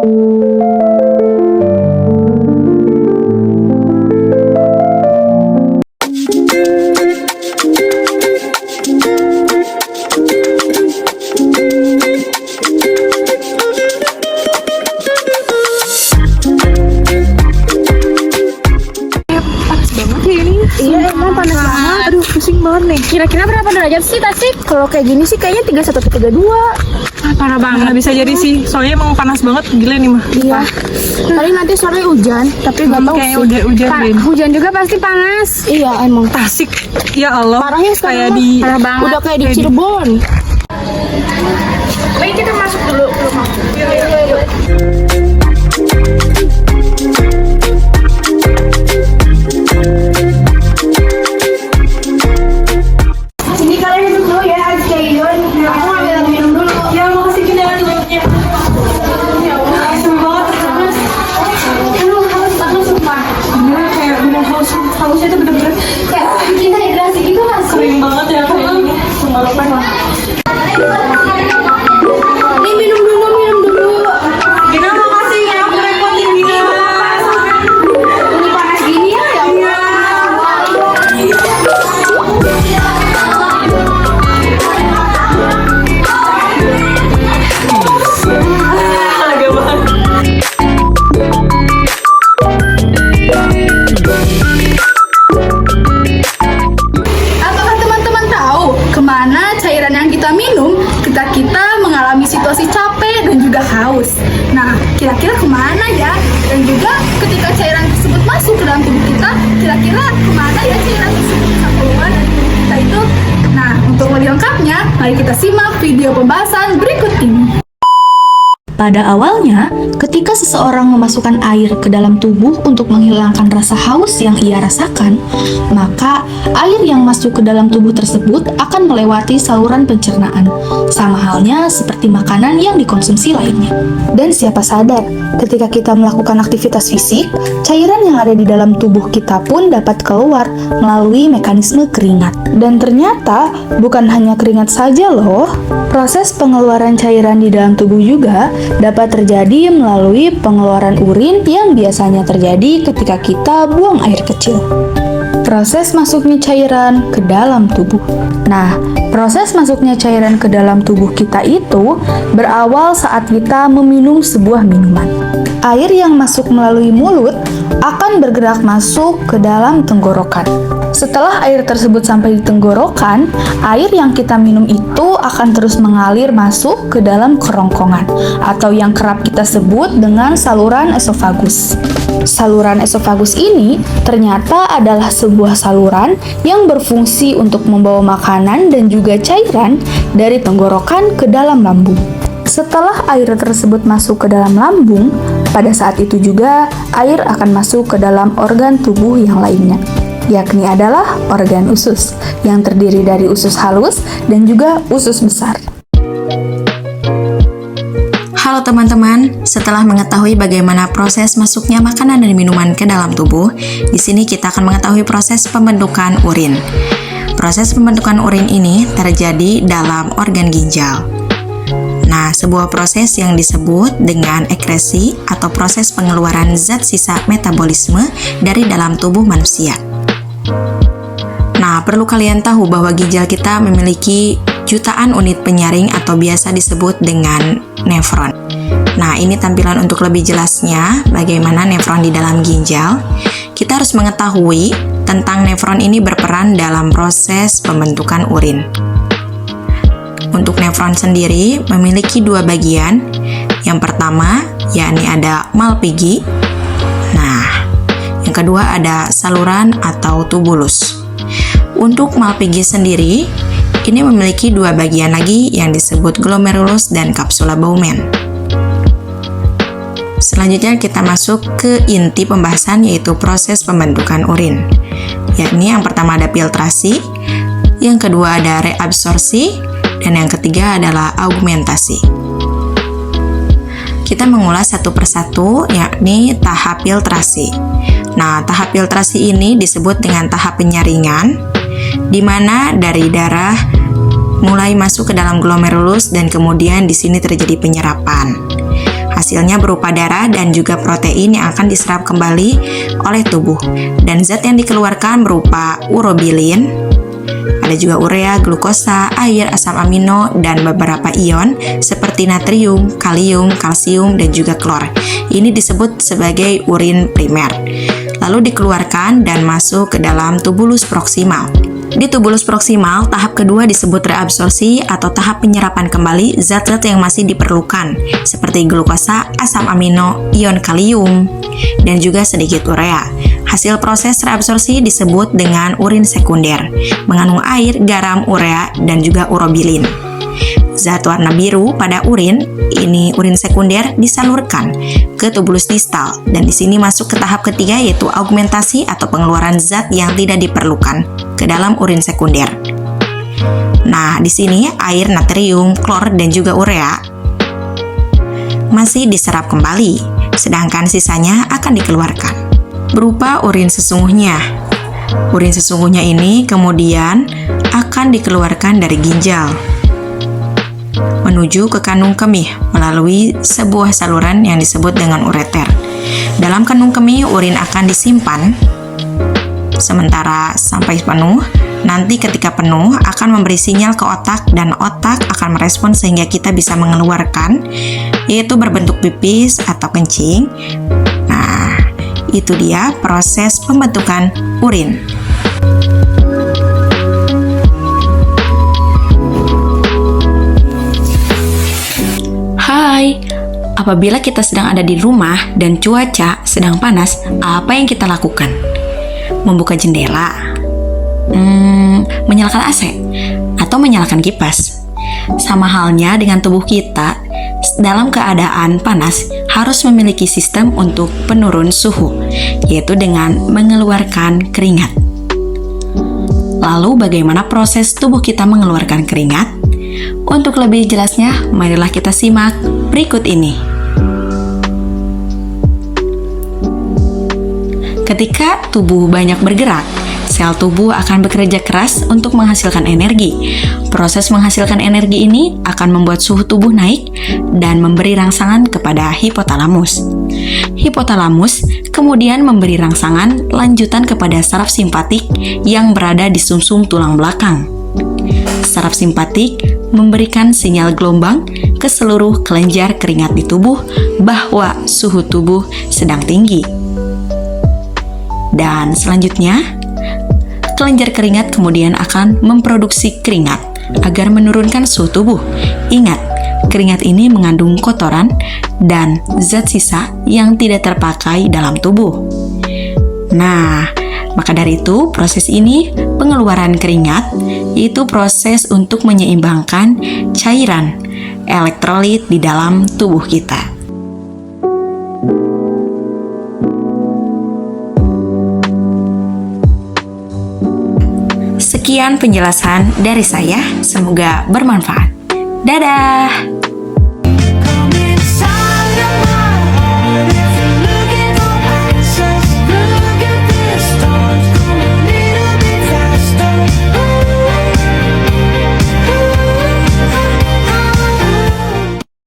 Iya emang panas banget, aduh pusing banget nih. Kira-kira berapa derajat sih Tasik? Kalau kayak gini sih kayaknya 31 atau 32. Parah banget. Bisa jadi sih, soalnya emang panas banget, gila nih mah. Iya. Tadi nanti sore hujan, tapi nggak tahu Kayak sih. udah hujan Rin. Hujan juga pasti panas. Iya emang. Tasik, ya Allah. Parahnya sekarang kayak mah. di Parah banget. Udah kayak di Cirebon. Baik kita masuk dulu ke rumah. Sini kalian duduk dulu ya, Adik Kayun. Aku ngambil minum dulu. Ya makasih gini aja duduknya. Ya Allah, asem banget. Aduh, haus banget sumpah. Bener kayak bener hausnya tuh bener-bener Kayak bikin dehidrasi gitu nggak sih? kering banget ya kayak gini. Sumpah lupa lah. Nih minum dulu. Gina makasih ya, aku repotin Gina. Ini panas gini ya, ya Allah. Agak banget. Apakah teman-teman tahu kemana cairan yang kita minum ketika kita mengalami situasi capek dan juga haus? Nah, kira-kira kemana ya? Dan juga ketika cairan tersebut masuk ke dalam tubuh kita, kira-kira kemana ya cairan tersebut bisa keluar dari tubuh kita itu? Nah, untuk lebih lengkapnya, mari kita simak video pembahasan berikut ini. Pada awalnya, ketika seseorang memasukkan air ke dalam tubuh untuk menghilangkan rasa haus yang ia rasakan, maka air yang masuk ke dalam tubuh tersebut akan melewati saluran pencernaan, sama halnya seperti makanan yang dikonsumsi lainnya. Dan siapa sadar, ketika kita melakukan aktivitas fisik, cairan yang ada di dalam tubuh kita pun dapat keluar melalui mekanisme keringat. Dan ternyata, bukan hanya keringat saja loh, proses pengeluaran cairan di dalam tubuh juga dapat terjadi melalui pengeluaran urin yang biasanya terjadi ketika kita buang air kecil. Proses masuknya cairan ke dalam tubuh. Nah, proses masuknya cairan ke dalam tubuh kita itu berawal saat kita meminum sebuah minuman. Air yang masuk melalui mulut akan bergerak masuk ke dalam tenggorokan. Setelah air tersebut sampai di tenggorokan, air yang kita minum itu akan terus mengalir masuk ke dalam kerongkongan atau yang kerap kita sebut dengan saluran esofagus. Saluran esofagus ini ternyata adalah sebuah saluran yang berfungsi untuk membawa makanan dan juga cairan dari tenggorokan ke dalam lambung. Setelah air tersebut masuk ke dalam lambung, pada saat itu juga air akan masuk ke dalam organ tubuh yang lainnya, yakni adalah organ usus, yang terdiri dari usus halus dan juga usus besar. Halo teman-teman, setelah mengetahui bagaimana proses masuknya makanan dan minuman ke dalam tubuh, di sini kita akan mengetahui proses pembentukan urin. Proses pembentukan urin ini terjadi dalam organ ginjal. Nah, sebuah proses yang disebut dengan ekresi atau proses pengeluaran zat sisa metabolisme dari dalam tubuh manusia. Nah, perlu kalian tahu bahwa ginjal kita memiliki jutaan unit penyaring atau biasa disebut dengan nefron. Nah, ini tampilan untuk lebih jelasnya bagaimana nefron di dalam ginjal. Kita harus mengetahui tentang nefron ini berperan dalam proses pembentukan urin. Untuk nefron sendiri memiliki dua bagian. Yang pertama, yakni ada Malpighi. Nah, yang kedua ada saluran atau tubulus. Untuk Malpighi sendiri, ini memiliki dua bagian lagi yang disebut glomerulus dan kapsula Bowman. Selanjutnya kita masuk ke inti pembahasan, yaitu proses pembentukan urin. Yakni yang pertama ada filtrasi, yang kedua ada reabsorpsi, dan yang ketiga adalah augmentasi. Kita mengulas satu persatu, yakni tahap filtrasi. Nah, tahap filtrasi ini disebut dengan tahap penyaringan, di mana dari darah mulai masuk ke dalam glomerulus dan kemudian di sini terjadi penyerapan. Hasilnya berupa darah dan juga protein yang akan diserap kembali oleh tubuh. Dan zat yang dikeluarkan berupa urobilin, ada juga urea, glukosa, air, asam amino, dan beberapa ion seperti natrium, kalium, kalsium, dan juga klor. Ini disebut sebagai urin primer. Lalu dikeluarkan dan masuk ke dalam tubulus proksimal. Di tubulus proksimal, tahap kedua disebut reabsorpsi atau tahap penyerapan kembali zat-zat yang masih diperlukan, seperti glukosa, asam amino, ion kalium, dan juga sedikit urea. Hasil proses reabsorpsi disebut dengan urin sekunder, mengandung air, garam, urea, dan juga urobilin. Zat warna biru pada urin, ini urin sekunder, disalurkan ke tubulus distal, dan di sini masuk ke tahap ketiga yaitu augmentasi atau pengeluaran zat yang tidak diperlukan ke dalam urin sekunder. Nah, di sini air, natrium, klor, dan juga urea masih diserap kembali, sedangkan sisanya akan dikeluarkan berupa urin sesungguhnya. Urin sesungguhnya ini kemudian akan dikeluarkan dari ginjal menuju ke kandung kemih melalui sebuah saluran yang disebut dengan ureter. Dalam kandung kemih, urin akan disimpan sementara sampai penuh. Nanti ketika penuh akan memberi sinyal ke otak dan otak akan merespon sehingga kita bisa mengeluarkan, yaitu berbentuk pipis atau kencing. Nah, itu dia proses pembentukan urin. Hai, apabila kita sedang ada di rumah dan cuaca sedang panas, apa yang kita lakukan? Membuka jendela, menyalakan AC, atau menyalakan kipas. Sama halnya dengan tubuh kita, dalam keadaan panas harus memiliki sistem untuk penurun suhu, yaitu dengan mengeluarkan keringat. Lalu bagaimana proses tubuh kita mengeluarkan keringat? Untuk lebih jelasnya, marilah kita simak berikut ini. Ketika tubuh banyak bergerak, sel tubuh akan bekerja keras untuk menghasilkan energi. Proses menghasilkan energi ini akan membuat suhu tubuh naik dan memberi rangsangan kepada hipotalamus. Hipotalamus kemudian memberi rangsangan lanjutan kepada saraf simpatik yang berada di sumsum tulang belakang. Saraf simpatik memberikan sinyal gelombang ke seluruh kelenjar keringat di tubuh bahwa suhu tubuh sedang tinggi. Dan selanjutnya, kelenjar keringat kemudian akan memproduksi keringat agar menurunkan suhu tubuh. Ingat, keringat ini mengandung kotoran dan zat sisa yang tidak terpakai dalam tubuh. Nah, maka dari itu proses ini, pengeluaran keringat, yaitu proses untuk menyeimbangkan cairan elektrolit di dalam tubuh kita. Sekian penjelasan dari saya, semoga bermanfaat. Dadah!